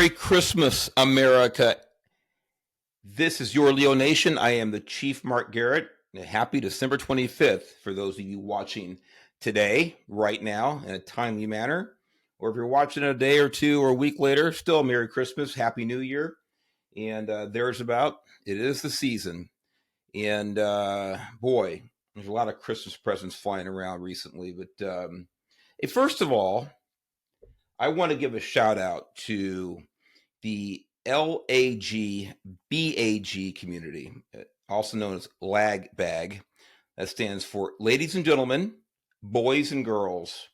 Merry Christmas, America. This is your Leo Nation. I am the Chief Mark Garrett. Happy December 25th for those of you watching today, right now, in a timely manner. Or if you're watching a day or two or a week later, still Merry Christmas, Happy New Year. And it is the season. And boy, there's a lot of Christmas presents flying around recently. But first of all, I want to give a shout out to the LAGBAG community, also known as LAG Bag. That stands for Ladies and Gentlemen, Boys and Girls.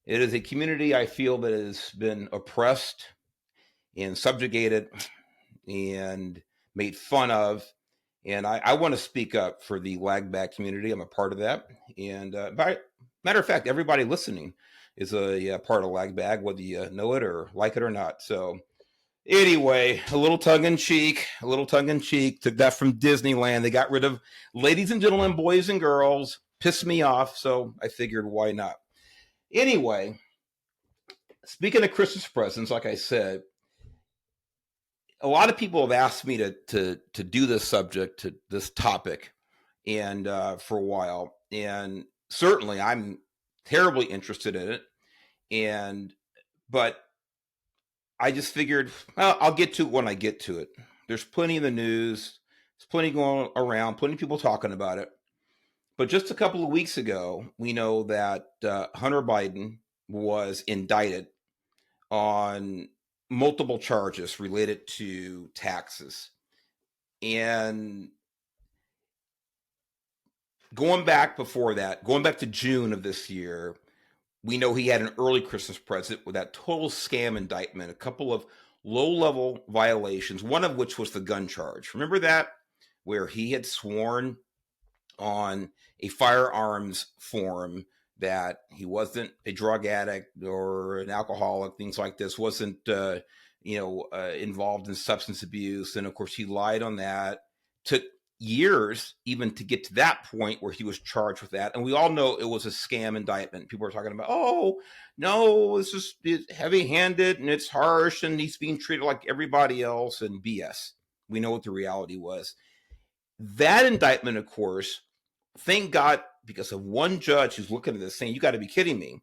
It is a community I feel that has been oppressed and subjugated and made fun of. And I want to speak up for the LAG Bag community. I'm a part of that. And matter of fact, everybody listening is a part of LAG Bag, whether you know it or like it or not. So anyway, a little tongue-in-cheek, took that from Disneyland. They got rid of Ladies and Gentlemen, Boys and Girls. Pissed me off, so I figured why not. Anyway, speaking of Christmas presents, like I said, a lot of people have asked me to do this subject, to this topic, and for a while. And certainly I'm terribly interested in it. But I just figured, well, I'll get to it when I get to it. There's plenty in the news. There's plenty going around, plenty of people talking about it. But just a couple of weeks ago, we know that Hunter Biden was indicted on multiple charges related to taxes. And going back to June of this year, we know he had an early Christmas present with that total scam indictment, a couple of low-level violations, one of which was the gun charge. Remember that? Where he had sworn on a firearms form that he wasn't a drug addict or an alcoholic, things like this, wasn't involved in substance abuse. And of course, he lied on that. Took years even to get to that point where he was charged with that. And we all know it was a scam indictment. People are talking about, oh, no, this is heavy-handed and it's harsh and he's being treated like everybody else, and BS. We know what the reality was. That indictment, of course, thank God, because of one judge who's looking at this saying, you got to be kidding me.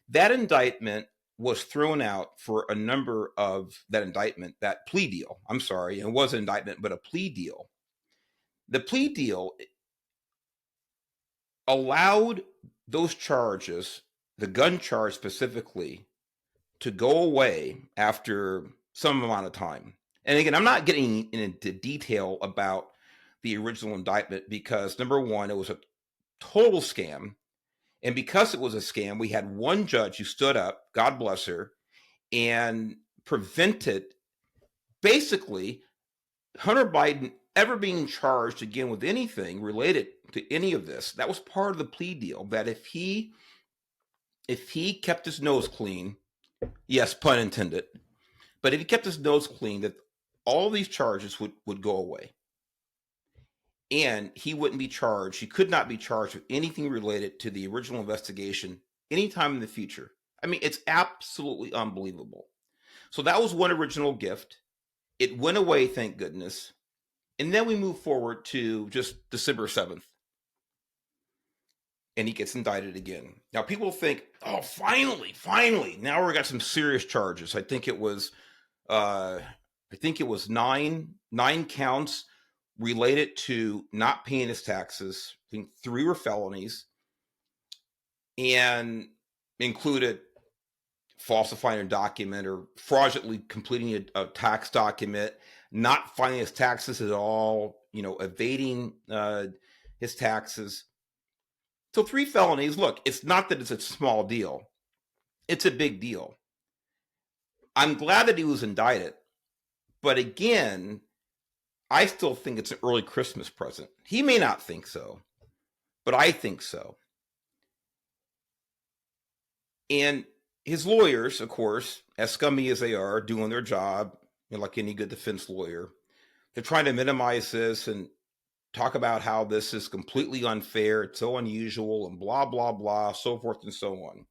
That indictment was thrown out for a number of that plea deal. I'm sorry, it wasn't an indictment, but a plea deal. The plea deal allowed those charges, the gun charge specifically, to go away after some amount of time. And again, I'm not getting into detail about the original indictment because, number one, it was a total scam. And because it was a scam, we had one judge who stood up, God bless her, and prevented basically Hunter Biden ever being charged again with anything related to any of this. That was part of the plea deal, that if he kept his nose clean, yes, pun intended, but if he kept his nose clean, that all these charges would go away. And he wouldn't be charged. He could not be charged with anything related to the original investigation anytime in the future. I mean, it's absolutely unbelievable. So that was one original gift. It went away, thank goodness. And then we move forward to just December 7th. And he gets indicted again. Now people think, oh, finally, now we got some serious charges. I think it was nine counts related to not paying his taxes. I think 3 were felonies, and included falsifying a document or fraudulently completing a tax document, not filing his taxes at all, evading his taxes. So 3 felonies. Look, it's not that it's a small deal. It's a big deal. I'm glad that he was indicted. But again, I still think it's an early Christmas present. He may not think so, but I think so. And his lawyers, of course, as scummy as they are, doing their job, like any good defense lawyer, they're trying to minimize this and talk about how this is completely unfair, it's so unusual, and blah, blah, blah, so forth and so on.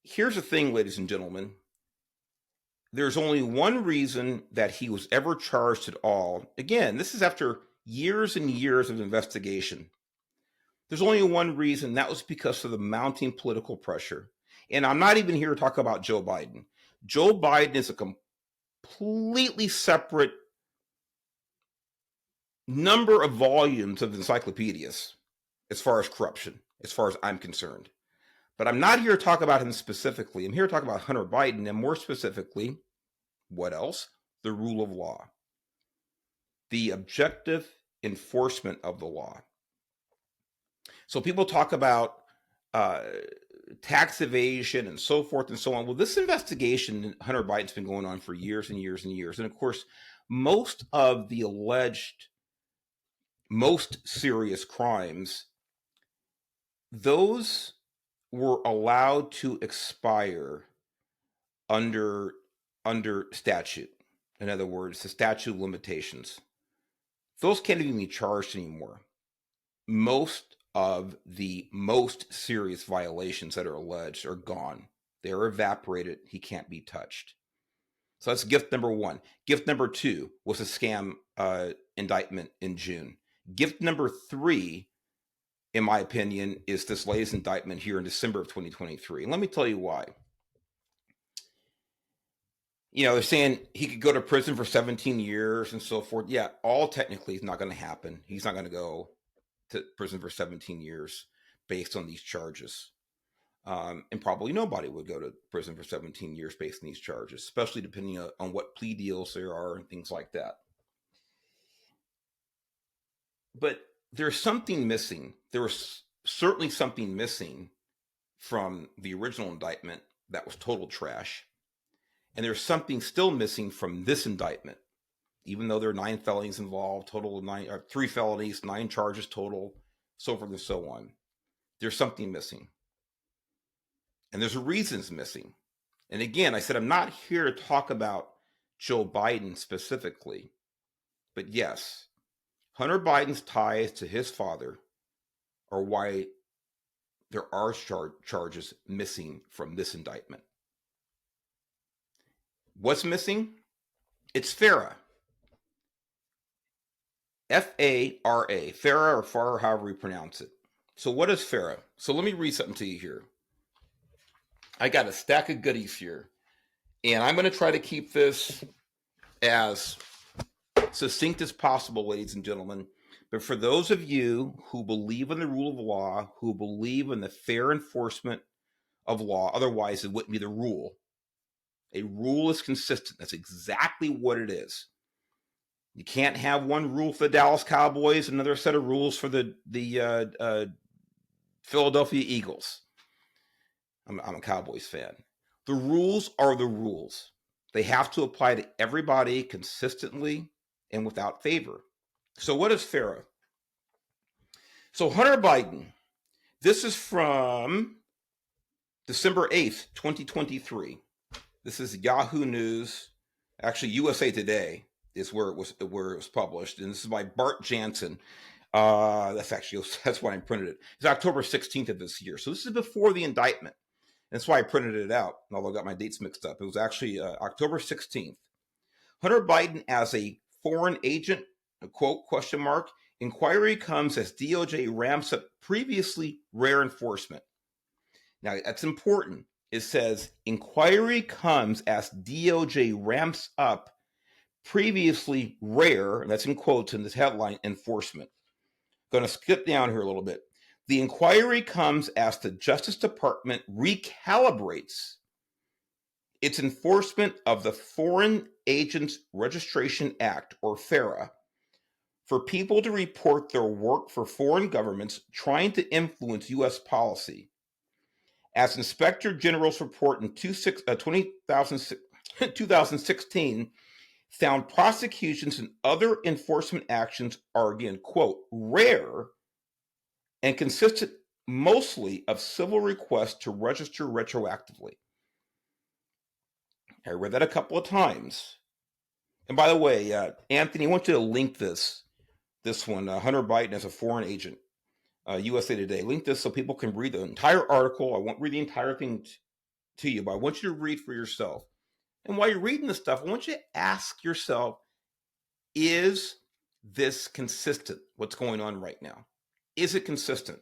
Here's the thing, ladies and gentlemen. there's only one reason that he was ever charged at all. Again, this is after years and years of investigation. There's only one reason. That was because of the mounting political pressure. And I'm not even here to talk about Joe Biden. Joe Biden is a completely separate number of volumes of encyclopedias as far as corruption, as far as I'm concerned. But I'm not here to talk about him specifically. I'm here to talk about Hunter Biden, and more specifically, what else? The rule of law. The objective enforcement of the law. So people talk about tax evasion and so forth and so on. Well, this investigation, Hunter Biden's been going on for years and years and years. And of course, most of the alleged most serious crimes, those were allowed to expire under statute. In other words, the statute of limitations. Those can't even be charged anymore. Most of the most serious violations that are alleged are gone. They're evaporated. He can't be touched. So that's gift number one. Gift number two was a scam indictment in June. Gift number three, in my opinion, is this latest indictment here in December of 2023. And let me tell you why. You know, they're saying he could go to prison for 17 years and so forth. Yeah, all technically is not going to happen. He's not going to go to prison for 17 years based on these charges. And probably nobody would go to prison for 17 years based on these charges, especially depending on what plea deals there are and things like that. But there's something missing. There was certainly something missing from the original indictment that was total trash. And there's something still missing from this indictment, even though there are 9 felonies involved, total of 9, or 3 felonies, 9 charges total, so forth and so on. There's something missing. And there's a reason it's missing. And again, I said, I'm not here to talk about Joe Biden specifically. But yes, Hunter Biden's ties to his father are why there are charges missing from this indictment. What's missing? It's FARA. F-A-R-A. FARA or FAR, however you pronounce it. So what is FARA? So let me read something to you here. I got a stack of goodies here. And I'm going to try to keep this as succinct as possible, ladies and gentlemen. But for those of you who believe in the rule of law, who believe in the fair enforcement of law, otherwise it wouldn't be the rule. A rule is consistent. That's exactly what it is. You can't have one rule for the Dallas Cowboys, another set of rules for the Philadelphia Eagles. I'm a Cowboys fan. The rules are the rules. They have to apply to everybody consistently and without favor. So what is FARA? So Hunter Biden, this is from December 8th, 2023. This is Yahoo News. Actually, USA Today is where it was published. And this is by Bart Jansen. That's why I printed it. It's October 16th of this year. So this is before the indictment. That's why I printed it out, although I got my dates mixed up. It was actually October 16th. Hunter Biden as a foreign agent, a quote, question mark, inquiry comes as DOJ ramps up previously rare enforcement. Now, that's important. It says, inquiry comes as DOJ ramps up previously rare, and that's in quotes in this headline, enforcement. Going to skip down here a little bit. The inquiry comes as the Justice Department recalibrates its enforcement of the Foreign Agents Registration Act, or FARA, for people to report their work for foreign governments trying to influence U.S. policy. As Inspector General's report in 2016 found, prosecutions and other enforcement actions are, again, quote, rare and consisted mostly of civil requests to register retroactively. I read that a couple of times. And by the way, Anthony, I want you to link this one, Hunter Biden as a foreign agent, USA Today. Link this so people can read the entire article. I won't read the entire thing to you, but I want you to read for yourself. And while you're reading this stuff, I want you to ask yourself, is this consistent? What's going on right now? Is it consistent?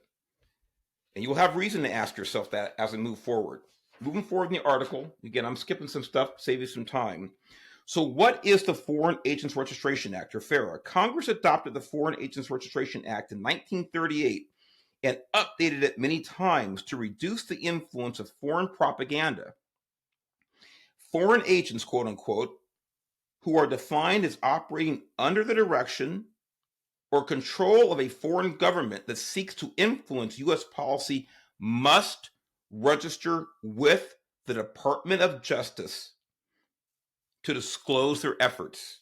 And you'll have reason to ask yourself that as we move forward. Moving forward in the article, again, I'm skipping some stuff to save you some time. So what is the Foreign Agents Registration Act, or FARA? Congress adopted the Foreign Agents Registration Act in 1938 and updated it many times to reduce the influence of foreign propaganda. Foreign agents, quote unquote, who are defined as operating under the direction or control of a foreign government that seeks to influence U.S. policy must register with the Department of Justice to disclose their efforts.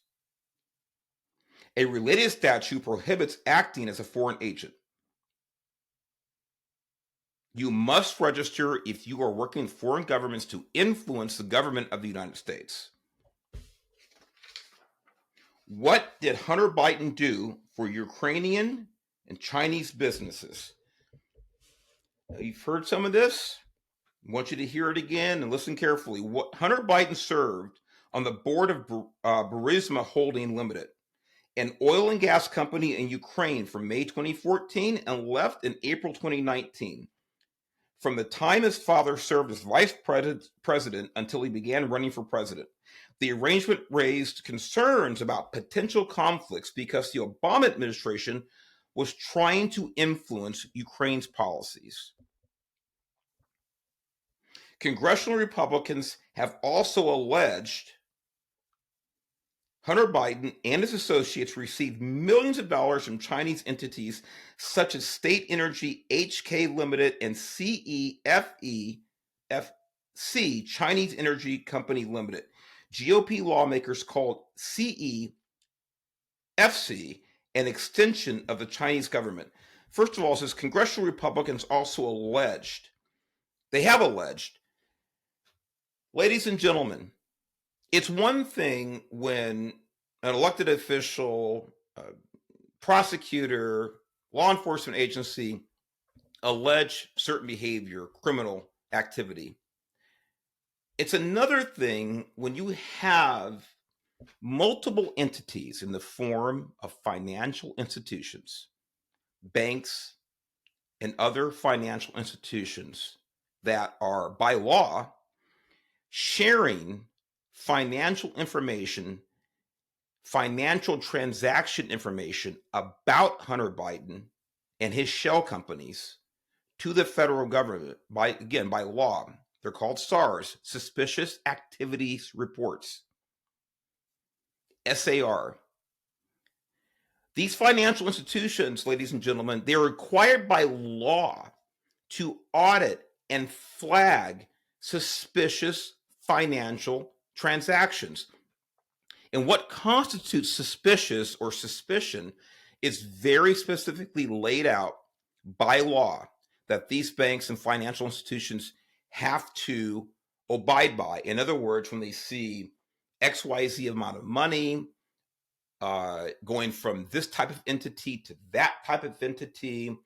A related statute prohibits acting as a foreign agent. You must register if you are working with foreign governments to influence the government of the United States. What did Hunter Biden do for Ukrainian and Chinese businesses? Now, you've heard some of this. I want you to hear it again and listen carefully. Hunter Biden served on the board of Burisma Holding Limited, an oil and gas company in Ukraine, from May 2014 and left in April 2019. From the time his father served as vice president until he began running for president. The arrangement raised concerns about potential conflicts because the Obama administration was trying to influence Ukraine's policies. Congressional Republicans have also alleged Hunter Biden and his associates received millions of dollars from Chinese entities such as State Energy HK Limited and CEFC, Chinese Energy Company Limited. GOP lawmakers called CEFC an extension of the Chinese government. First of all, it says congressional Republicans also alleged, ladies and gentlemen, it's one thing when an elected official, prosecutor, law enforcement agency allege certain behavior, criminal activity. It's another thing when you have multiple entities in the form of financial institutions, banks, and other financial institutions that are, by law, sharing financial information, financial transaction information about Hunter Biden and his shell companies to the federal government by law. They're called SARs, Suspicious Activities Reports, SAR. These financial institutions, ladies and gentlemen, they're required by law to audit and flag suspicious financial transactions. And what constitutes suspicious or suspicion is very specifically laid out by law that these banks and financial institutions have to abide by. In other words, when they see XYZ amount of money going from this type of entity to that type of entity,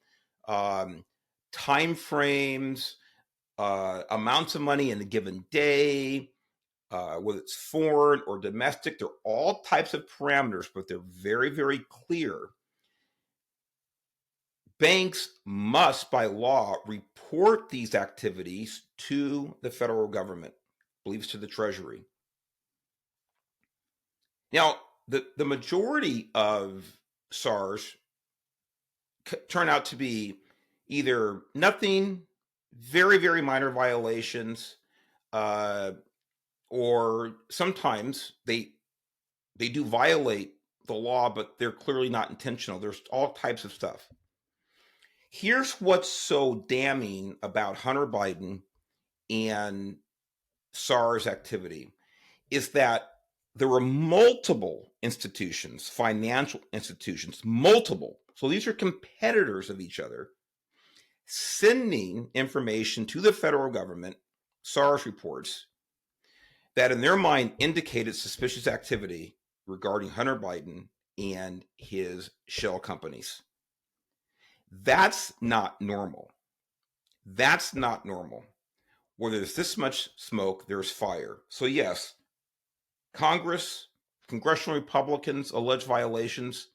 time frames, amounts of money in a given day, whether it's foreign or domestic, there are all types of parameters, but they're very, very clear. Banks must, by law, report these activities to the federal government, I believe it's to the Treasury. Now, the majority of SARs turn out to be either nothing, very, very minor violations, or sometimes they do violate the law, but they're clearly not intentional. There's all types of stuff. Here's what's so damning about Hunter Biden and SARs activity is that there were multiple institutions, financial institutions, multiple. So these are competitors of each other, sending information to the federal government, SARs reports, that in their mind indicated suspicious activity regarding Hunter Biden and his shell companies. That's not normal. That's not normal. Where there's this much smoke, there's fire. So yes, Congressional Republicans allege violations,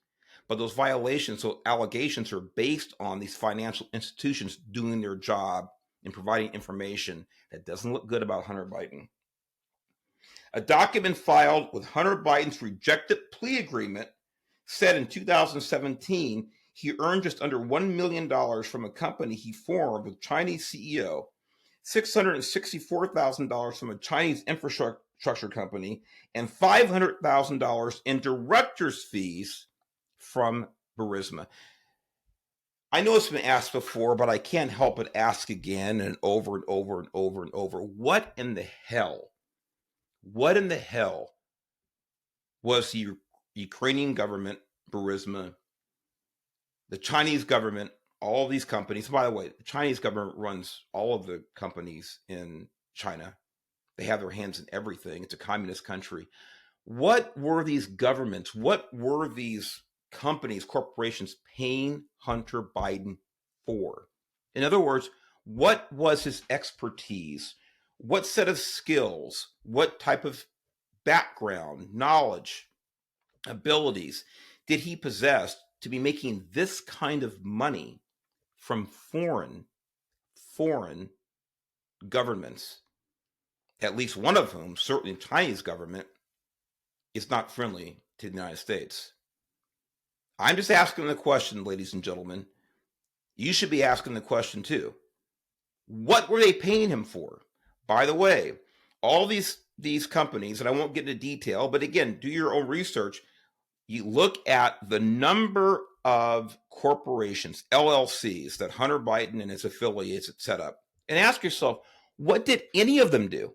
but those violations, so allegations, are based on these financial institutions doing their job and providing information that doesn't look good about Hunter Biden. A document filed with Hunter Biden's rejected plea agreement said in 2017 he earned just under $1 million from a company he formed with Chinese CEO, $664,000 from a Chinese infrastructure company, and $500,000 in director's fees from Burisma. I know it's been asked before, but I can't help but ask again and over and over and over and over. What in the hell was the Ukrainian government, Burisma, the Chinese government, all of these companies? By the way, the Chinese government runs all of the companies in China. They have their hands in everything. It's a communist country. What were these governments, what were these companies, corporations paying Hunter Biden for? In other words, what was his expertise? What set of skills? What type of background, knowledge, abilities did he possess to be making this kind of money from foreign governments, at least one of whom, certainly the Chinese government, is not friendly to the United States? I'm just asking the question, ladies and gentlemen. You should be asking the question too. What were they paying him for? By the way, all these companies, and I won't get into detail, but again, do your own research. You look at the number of corporations, LLCs, that Hunter Biden and his affiliates had set up, and ask yourself, what did any of them do?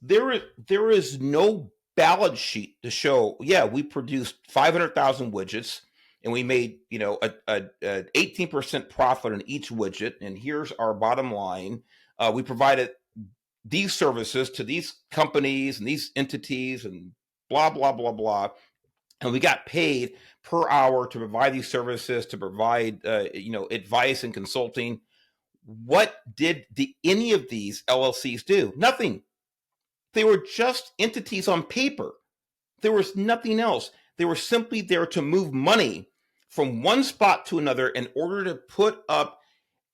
There is no balance sheet to show, yeah, we produced 500,000 widgets and we made, a 18% profit on each widget, and here's our bottom line. We provided these services to these companies and these entities and blah, blah, blah, blah. And we got paid per hour to provide these services, to provide, advice and consulting. What did any of these LLCs do? Nothing. They were just entities on paper. There was nothing else. They were simply there to move money from one spot to another in order to put up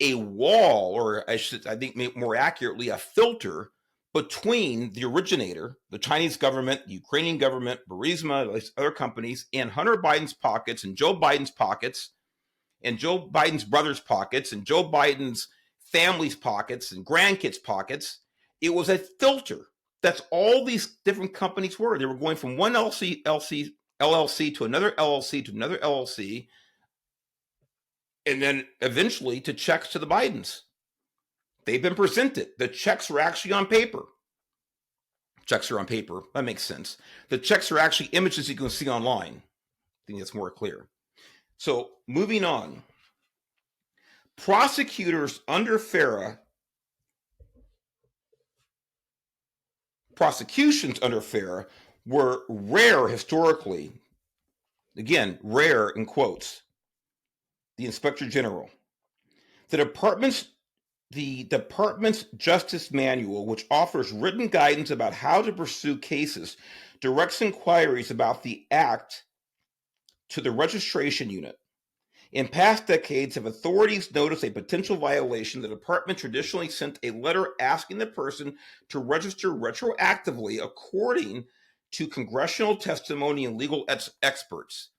a wall, or I think more accurately, a filter between the originator, the Chinese government, the Ukrainian government, Burisma, other companies, and Hunter Biden's pockets, and Joe Biden's pockets, and Joe Biden's brother's pockets, and Joe Biden's family's pockets, and grandkids' pockets. It was a filter. That's all these different companies were. They were going from one LLC to another LLC to another LLC, and then eventually to checks to the Bidens. They've been presented. The checks are actually on paper. Checks are on paper. That makes sense. The checks are actually images you can see online. I think that's more clear. So moving on. Prosecutors under FARA, prosecutions under FARA were rare historically. Again, rare in quotes. The Inspector General. The department's Justice Manual, which offers written guidance about how to pursue cases, directs inquiries about the act to the registration unit. In past decades, if authorities noticed a potential violation, the department traditionally sent a letter asking the person to register retroactively according to congressional testimony and legal experts.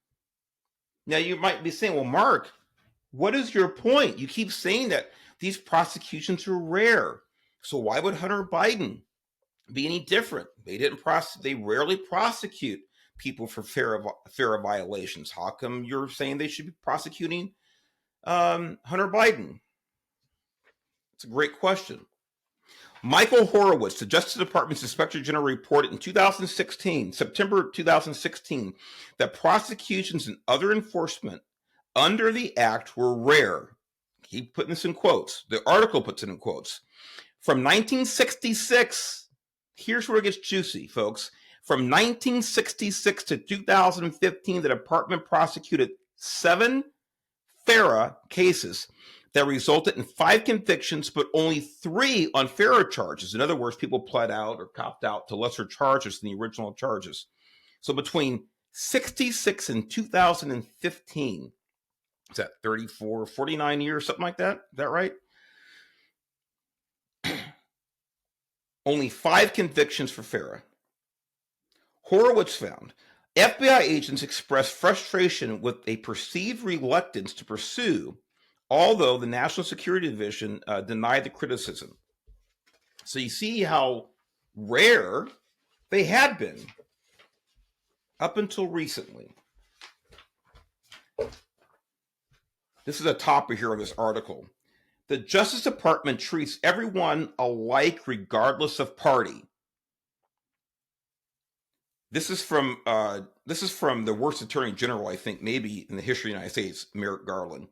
Now, you might be saying, well, Mark, what is your point? You keep saying that these prosecutions are rare. So why would Hunter Biden be any different? They rarely prosecute people for FARA violations. How come you're saying they should be prosecuting Hunter Biden? It's a great question. Michael Horowitz, the Justice Department's Inspector General, reported in September 2016, that prosecutions and other enforcement under the act were rare. Keep putting this in quotes. The article puts it in quotes. From 1966, here's where it gets juicy, folks. From 1966 to 2015, the department prosecuted 7 FARA cases, that resulted in 5 convictions, but only 3 on fairer charges. In other words, people pled out or copped out to lesser charges than the original charges. So between 66 and 2015, is that 34, 49 years, something like that? Is that right? Only 5 convictions for FARA. Horowitz found FBI agents expressed frustration with a perceived reluctance to pursue, although the National Security Division denied the criticism. So you see how rare they had been up until recently. This is a topper here on this article. The Justice Department treats everyone alike regardless of party. This is from the worst attorney general, I think, maybe in the history of the United States, Merrick Garland.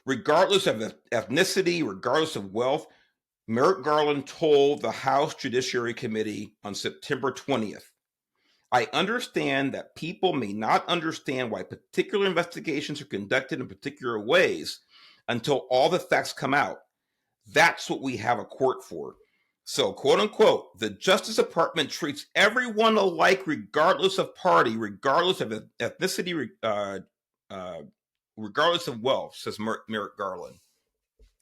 Regardless of ethnicity, regardless of wealth, Merrick Garland told the House Judiciary Committee on September 20th, I understand that people may not understand why particular investigations are conducted in particular ways until all the facts come out. That's what we have a court for. So, quote unquote, the Justice Department treats everyone alike regardless of party, regardless of ethnicity, regardless of wealth, says Merrick Garland.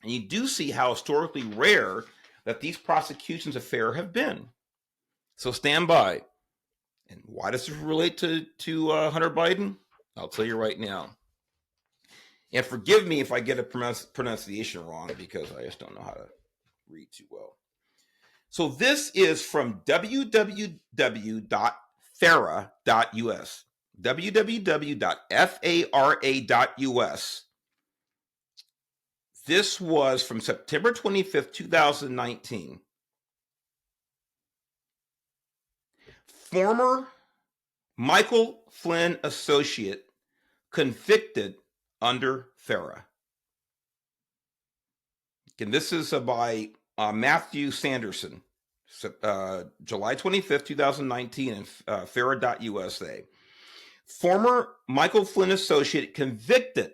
And you do see how historically rare that these prosecutions of FAIR have been. So stand by. And why does this relate to Hunter Biden? I'll tell you right now. And forgive me if I get a pronunciation wrong, because I just don't know how to read too well. So this is from www.fara.us. www.fara.us. This was from September 25th, 2019. Former Michael Flynn associate convicted under FARA. And this is by Matthew Sanderson, July 25th, 2019, and FARA.USA. Former Michael Flynn associate convicted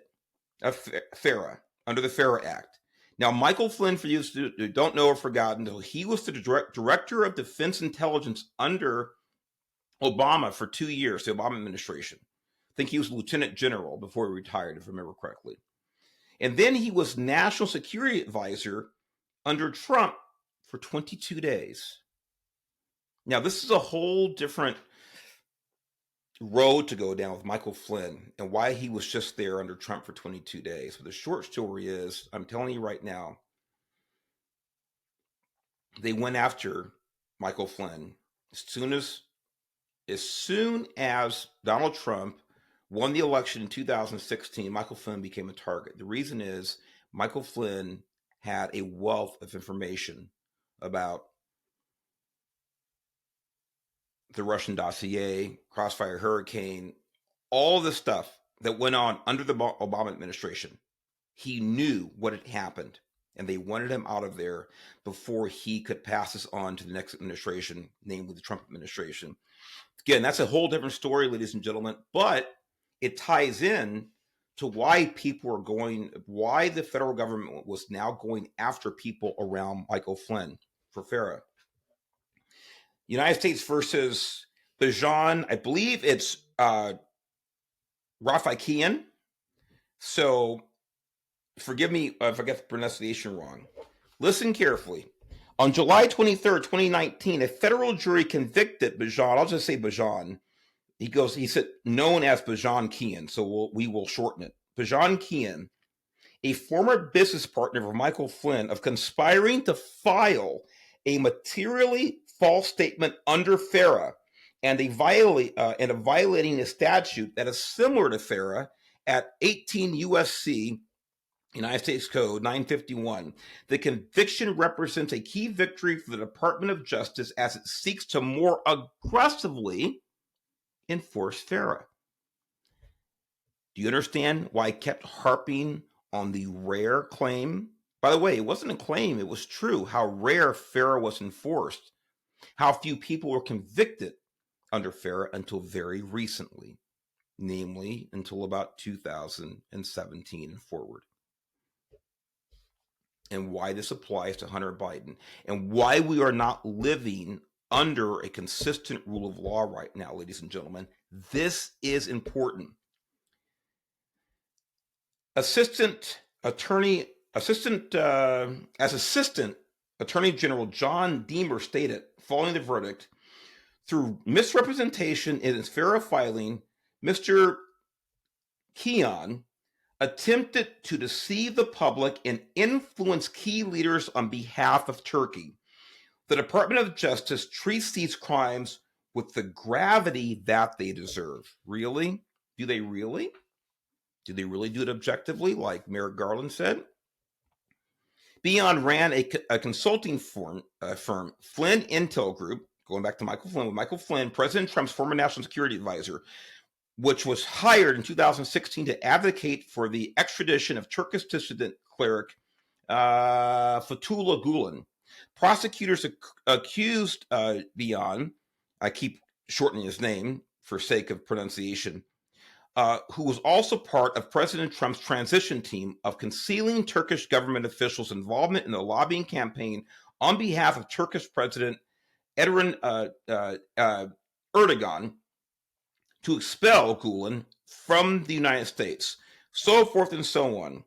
of FARA under the FARA Act. Now, Michael Flynn, for you who don't know or forgotten, he was the director of Defense Intelligence under Obama for 2 years, the Obama administration. I think he was lieutenant general before he retired, if I remember correctly. And then he was national security advisor under Trump for 22 days. Now, this is a whole different road to go down with Michael Flynn and why he was just there under Trump for 22 days. But the short story is, I'm telling you right now, they went after Michael Flynn as soon as Donald Trump won the election in 2016. Michael Flynn became a target. The reason is Michael Flynn had a wealth of information about the Russian dossier, Crossfire Hurricane, all the stuff that went on under the Obama administration. He knew what had happened, and they wanted him out of there before he could pass this on to the next administration, namely the Trump administration. Again, that's a whole different story, ladies and gentlemen, but it ties in to why why the federal government was now going after people around Michael Flynn for FARA. United States versus Bajan, I believe it's Rafikian. So forgive me if I get the pronunciation wrong. Listen carefully. On July 23rd, 2019, a federal jury convicted Bajan. I'll just say Bajan. He said known as Bajan Kian, so we will shorten it. Bajan Kian, a former business partner of Michael Flynn, of conspiring to file a materially false statement under FARA and violating a statute that is similar to FARA at 18 USC United States Code 951. The conviction represents a key victory for the Department of Justice as it seeks to more aggressively enforce FARA. Do you understand why I kept harping on the rare claim? By the way, it wasn't a claim, it was true how rare FARA was enforced, how few people were convicted under FARA until very recently, namely until about 2017 and forward. and why this applies to Hunter Biden and why we are not living under a consistent rule of law right now, ladies and gentlemen. This is important. Assistant Attorney General John Deemer stated following the verdict, through misrepresentation in his FARA filing, Mr. Keon attempted to deceive the public and influence key leaders on behalf of Turkey. The Department of Justice treats these crimes with the gravity that they deserve. Really? Do they really? Do they really do it objectively, like Merrick Garland said? Beyond ran a consulting firm, Flynn Intel Group, going back to Michael Flynn, President Trump's former national security advisor, which was hired in 2016 to advocate for the extradition of Turkish dissident cleric Fethullah Gulen. Prosecutors accused Beyond, I keep shortening his name for sake of pronunciation, who was also part of President Trump's transition team, of concealing Turkish government officials' involvement in the lobbying campaign on behalf of Turkish President Erdogan to expel Gulen from the United States, so forth and so on.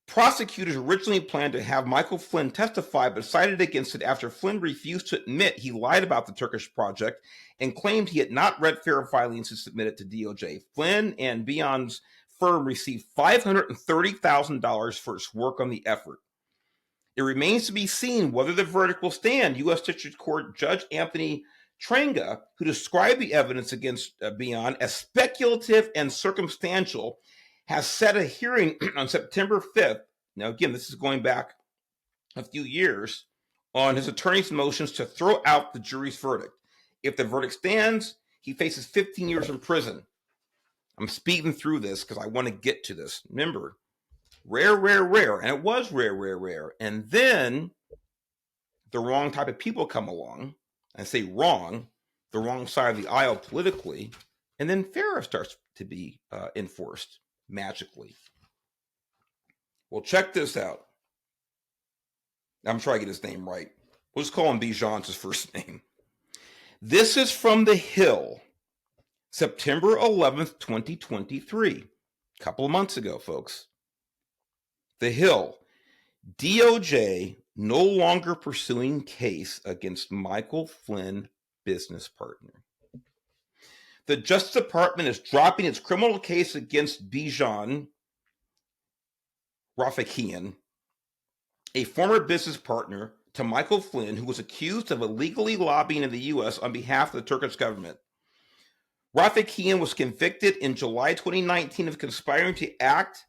Prosecutors originally planned to have Michael Flynn testify, but decided against it after Flynn refused to admit he lied about the Turkish project and claimed he had not read FARA filings he submitted to DOJ. Flynn and Beyond's firm received $530,000 for its work on the effort. It remains to be seen whether the verdict will stand. U.S. District Court Judge Anthony Trenga, who described the evidence against Beyond as speculative and circumstantial, has set a hearing on September 5th. Now, again, this is going back a few years, on his attorney's motions to throw out the jury's verdict. If the verdict stands, he faces 15 years in prison. I'm speeding through this because I want to get to this. Remember, rare. And it was rare. And then the wrong type of people come along. I say wrong, the wrong side of the aisle politically. And then FARA starts to be enforced magically. Well, check this out. I'm trying to get his name right. We'll just call him Bijan's his first name. This is from The Hill, September 11th, 2023. A couple of months ago, folks. The Hill. DOJ no longer pursuing case against Michael Flynn business partner. The Justice Department is dropping its criminal case against Bijan Rafikian, a former business partner to Michael Flynn, who was accused of illegally lobbying in the U.S. on behalf of the Turkish government. Rafikian was convicted in July 2019 of conspiring to act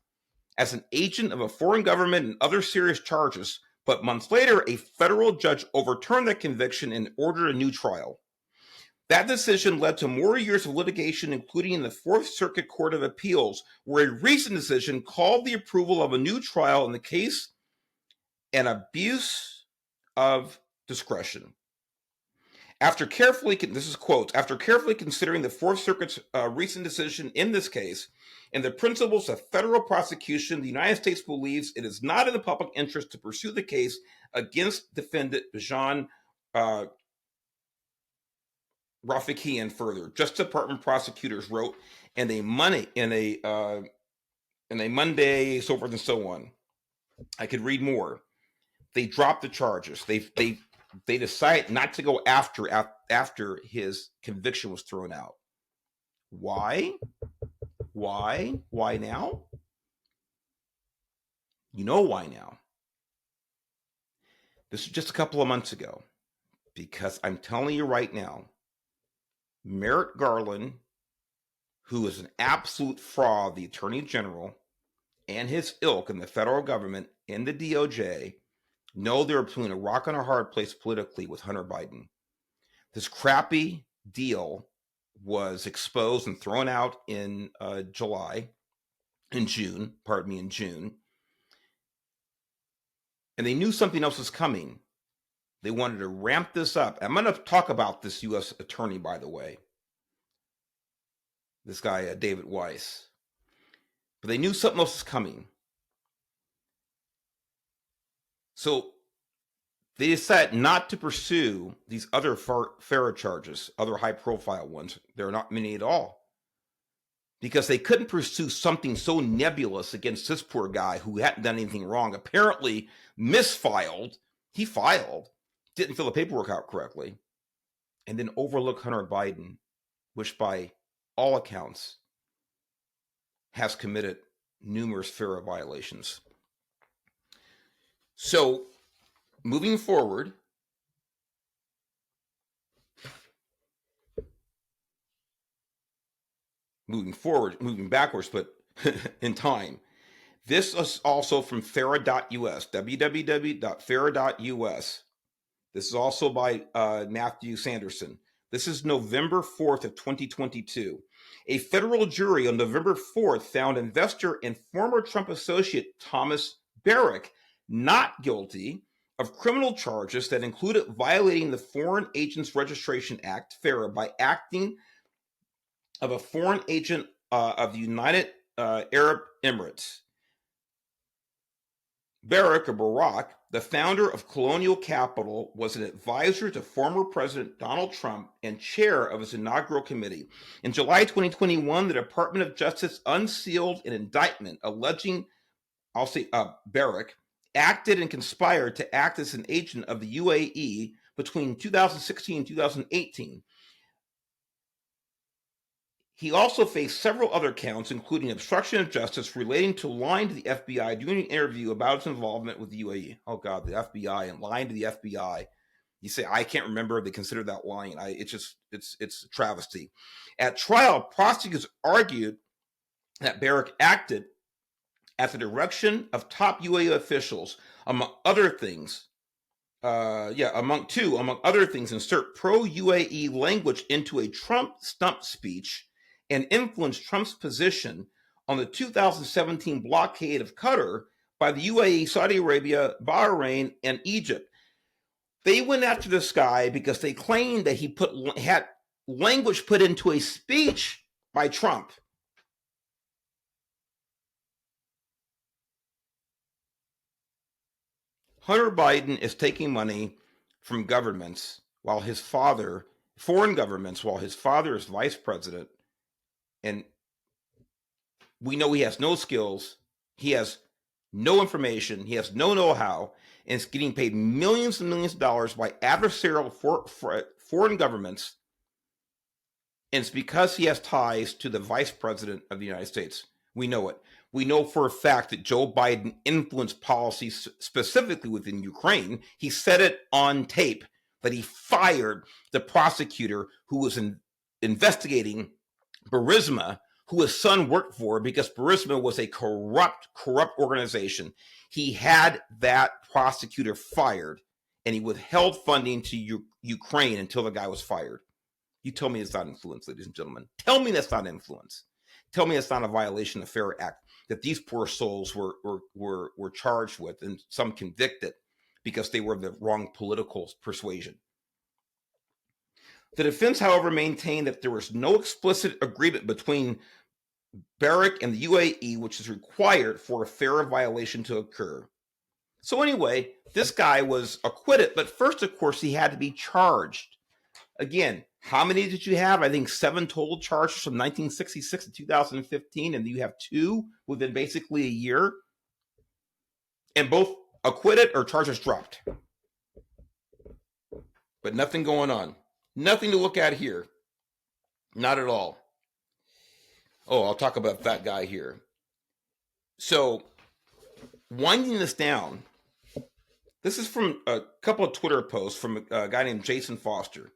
as an agent of a foreign government and other serious charges, but months later, a federal judge overturned that conviction and ordered a new trial. That decision led to more years of litigation, including in the Fourth Circuit Court of Appeals, where a recent decision called the approval of a new trial in the case an abuse of discretion. After carefully considering the Fourth Circuit's recent decision in this case and the principles of federal prosecution, the United States believes it is not in the public interest to pursue the case against defendant Bijan Rafikian further. Justice Department prosecutors wrote in a Monday, so forth and so on. I could read more. They dropped the charges. They decided not to go after his conviction was thrown out. Why? Why now? You know why now. This was just a couple of months ago. Because I'm telling you right now, Merrick Garland, who is an absolute fraud, the Attorney General, and his ilk in the federal government and the DOJ, know they're between a rock and a hard place politically with Hunter Biden. This crappy deal was exposed and thrown out in June. And they knew something else was coming. They wanted to ramp this up. I'm going to talk about this U.S. attorney, by the way. This guy, David Weiss. But they knew something else was coming. So they decided not to pursue these other FARA charges, other high-profile ones. There are not many at all, because they couldn't pursue something so nebulous against this poor guy who hadn't done anything wrong, apparently misfiled. He filed, didn't fill the paperwork out correctly, and then overlook Hunter Biden, which by all accounts has committed numerous FARA violations. So moving forward, moving backwards, but in time. This is also from FARA.us, www.fara.us. This is also by Matthew Sanderson. This is November 4th of 2022. A federal jury on November 4th found investor and former Trump associate Thomas Barrack not guilty of criminal charges that included violating the Foreign Agents Registration Act, FARA, by acting of a foreign agent of the United Arab Emirates. Barack, the founder of Colonial Capital, was an advisor to former President Donald Trump and chair of his inaugural committee. In July 2021, the Department of Justice unsealed an indictment alleging, Barack acted and conspired to act as an agent of the UAE between 2016 and 2018. He also faced several other counts, including obstruction of justice relating to lying to the FBI during an interview about his involvement with the UAE. Oh God, the FBI and lying to the FBI. You say, I can't remember. They consider that lying. It's a travesty. At trial, prosecutors argued that Barack acted at the direction of top UAE officials, among other things. Among other things, insert pro-UAE language into a Trump stump speech and influence Trump's position on the 2017 blockade of Qatar by the UAE, Saudi Arabia, Bahrain, and Egypt. They went after this guy because they claimed that he had language put into a speech by Trump. Hunter Biden is taking money from governments foreign governments, while his father is vice president. And we know he has no skills, he has no information, he has no know-how, and is getting paid millions and millions of dollars by adversarial foreign governments. And it's because he has ties to the vice president of the United States. We know it. We know for a fact that Joe Biden influenced policies specifically within Ukraine. He said it on tape that he fired the prosecutor who was investigating Burisma, who his son worked for, because Burisma was a corrupt organization. He had that prosecutor fired, and he withheld funding to Ukraine until the guy was fired. You tell me it's not influence, ladies and gentlemen. Tell me that's not influence. Tell me it's not a violation of the FARA Act that these poor souls were charged with, and some convicted because they were of the wrong political persuasion. The defense, however, maintained that there was no explicit agreement between Barack and the UAE, which is required for a FARA violation to occur. So anyway, this guy was acquitted, but first, of course, he had to be charged. Again, how many did you have? I think 7 total charges from 1966 to 2015, and you have 2 within basically a year, and both acquitted or charges dropped. But nothing going on. Nothing to look at here. Not at all. Oh, I'll talk about that guy here. So, winding this down, this is from a couple of Twitter posts from a guy named Jason Foster.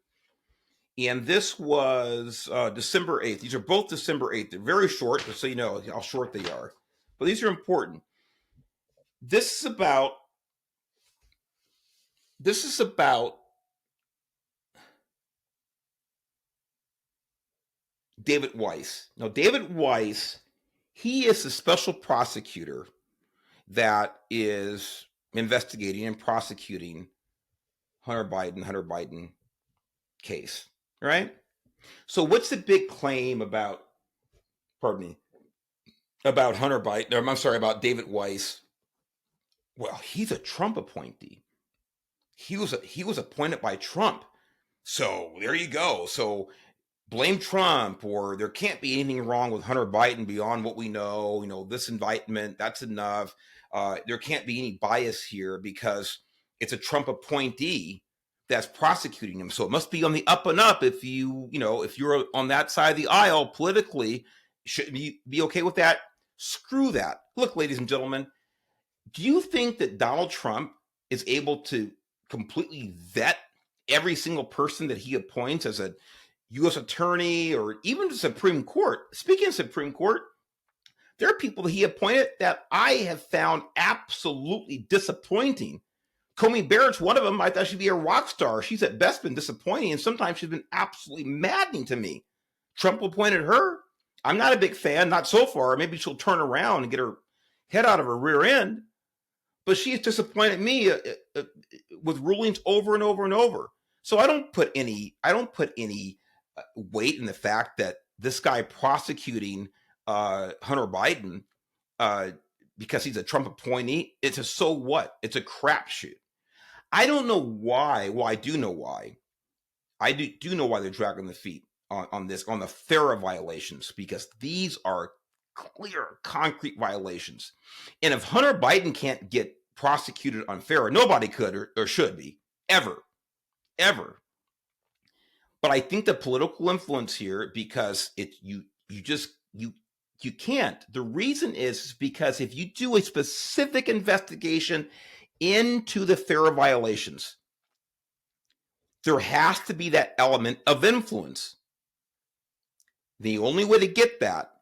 And this was December 8th. These are both December 8th. They're very short, just so you know how short they are. But these are important. This is about David Weiss. Now, David Weiss, he is the special prosecutor that is investigating and prosecuting Hunter Biden case, right? So what's the big claim about Hunter Biden, about David Weiss Well, he's a Trump appointee. He was appointed by Trump. So there you go. So blame Trump, or there can't be anything wrong with Hunter Biden beyond what we know. This indictment, that's enough. There can't be any bias here because it's a Trump appointee that's prosecuting him. So it must be on the up and up. If if you're on that side of the aisle politically, should you be okay with that? Screw that. Look, ladies and gentlemen, do you think that Donald Trump is able to completely vet every single person that he appoints as a U.S. attorney or even the Supreme Court? Speaking of Supreme Court, there are people that he appointed that I have found absolutely disappointing. Comey Barrett's one of them. I thought she'd be a rock star. She's at best been disappointing, and sometimes she's been absolutely maddening to me. Trump appointed her. I'm not a big fan, not so far. Maybe she'll turn around and get her head out of her rear end. But she has disappointed me with rulings over and over and over. So I don't put any weight in the fact that this guy prosecuting Hunter Biden because he's a Trump appointee. It's a so what? It's a crapshoot. I don't know why. Well, I do know why. I do know why they're dragging the feet on the FARA violations, because these are clear, concrete violations. And if Hunter Biden can't get prosecuted on FARA, nobody could or should be, ever. But I think the political influence here, because you can't. The reason is because if you do a specific investigation into the FARA violations, there has to be that element of influence. The only way to get that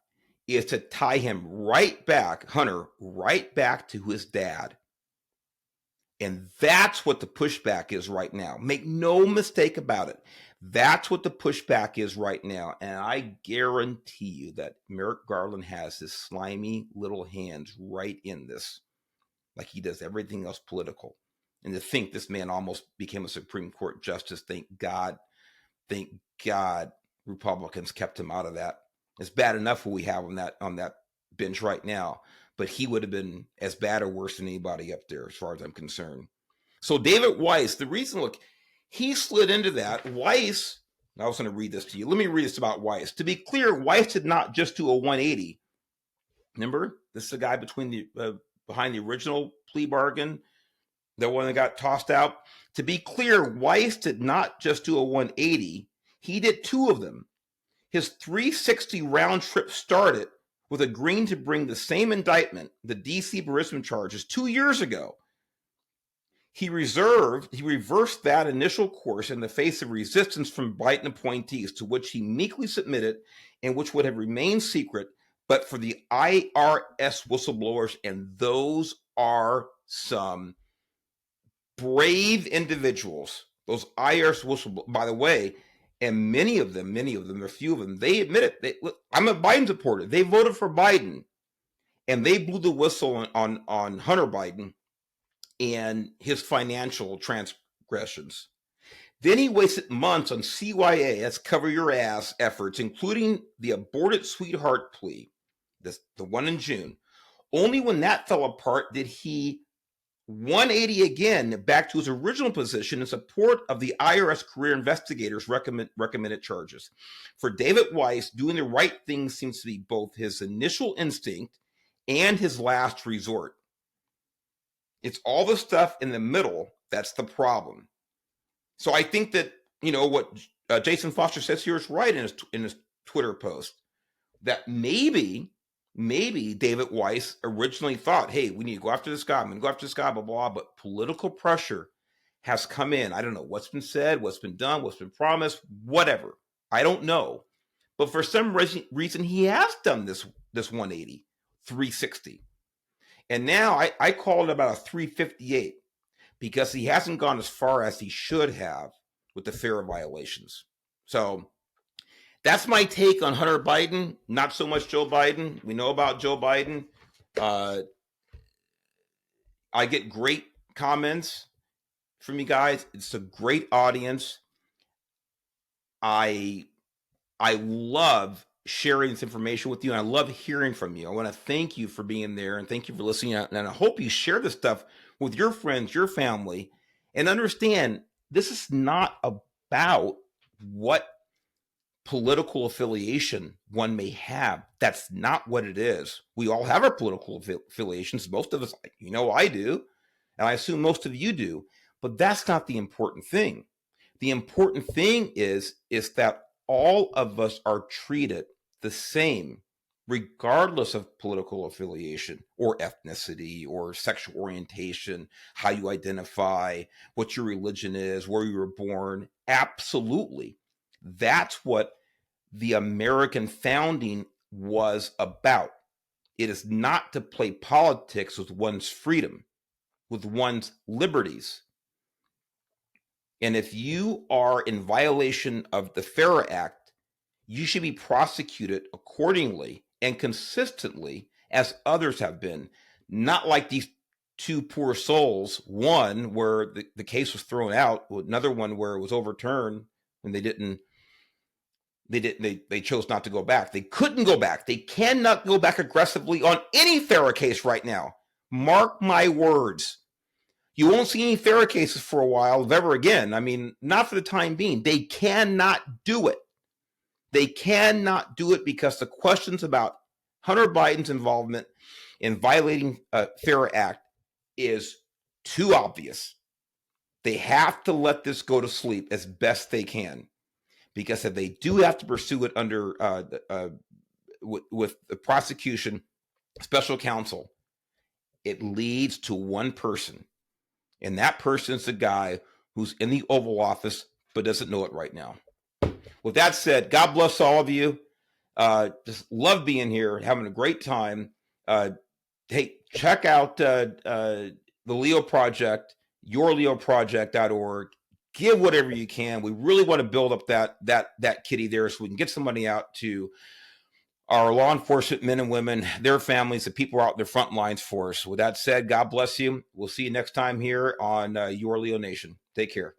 is to tie him right back, Hunter, right back to his dad. And that's what the pushback is right now. Make no mistake about it. That's what the pushback is right now. And I guarantee you that Merrick Garland has his slimy little hands right in this, like he does everything else political. And to think this man almost became a Supreme Court justice, thank God Republicans kept him out of that. It's bad enough what we have on that bench right now, but he would have been as bad or worse than anybody up there, as far as I'm concerned. So David Weiss, the reason, look, he slid into that. Weiss, I was going to read this to you. Let me read this about Weiss. To be clear, Weiss did not just do a 180. Remember, this is the guy behind the original plea bargain, the one that got tossed out. To be clear, Weiss did not just do a 180. He did two of them. His 360 round trip started with agreeing to bring the same indictment, the D.C. Burisma charges, 2 years ago. He reversed that initial course in the face of resistance from Biden appointees, to which he meekly submitted and which would have remained secret but for the IRS whistleblowers. And those are some brave individuals, those IRS whistleblowers, by the way. And many of them, a few of them, they admit it. I'm a Biden supporter. They voted for Biden, and they blew the whistle on Hunter Biden and his financial transgressions. Then he wasted months on CYA, that's cover your ass efforts, including the aborted sweetheart plea, the one in June. Only when that fell apart did he 180 again back to his original position in support of the IRS career investigators' recommended charges. For David Weiss, doing the right thing seems to be both his initial instinct and his last resort. It's all the stuff in the middle that's the problem. So I think that, what Jason Foster says here is right in his Twitter post, that maybe David Weiss originally thought, hey, we need to go after this guy. I'm going to go after this guy, blah, blah, blah. But political pressure has come in. I don't know what's been said, what's been done, what's been promised, whatever. I don't know. But for some reason, he has done this 180, 360. And now I call it about a 358 because he hasn't gone as far as he should have with the FARA violations. So that's my take on Hunter Biden. Not so much Joe Biden. We know about Joe Biden. I get great comments from you guys. It's a great audience. I love sharing this information with you. And I love hearing from you. I want to thank you for being there and thank you for listening. And I hope you share this stuff with your friends, your family, and understand this is not about what political affiliation one may have. That's not what it is. We all have our political affiliations. Most of us, I do, and I assume most of you do, but that's not the important thing. The important thing is that all of us are treated the same, regardless of political affiliation or ethnicity or sexual orientation, how you identify, what your religion is, where you were born. Absolutely. That's what the American founding was about. It is not to play politics with one's freedom, with one's liberties. And if you are in violation of the FARA Act, you should be prosecuted accordingly and consistently as others have been. Not like these two poor souls, one where the case was thrown out, another one where it was overturned and they chose not to go back. They couldn't go back. They cannot go back aggressively on any FARA case right now. Mark my words. You won't see any FARA cases for a while, if ever again. I mean, not for the time being. They cannot do it. They cannot do it because the questions about Hunter Biden's involvement in violating FARA Act is too obvious. They have to let this go to sleep as best they can, because if they do have to pursue it under with the prosecution, special counsel, it leads to one person, and that person is the guy who's in the Oval Office but doesn't know it right now. With that said, God bless all of you. Just love being here, having a great time. Hey, check out the Leo Project, yourleoproject.org. Give whatever you can. We really want to build up that kitty there so we can get some money out to our law enforcement men and women, their families, the people out in the front lines for us. With that said, God bless you. We'll see you next time here on Your Leo Nation. Take care.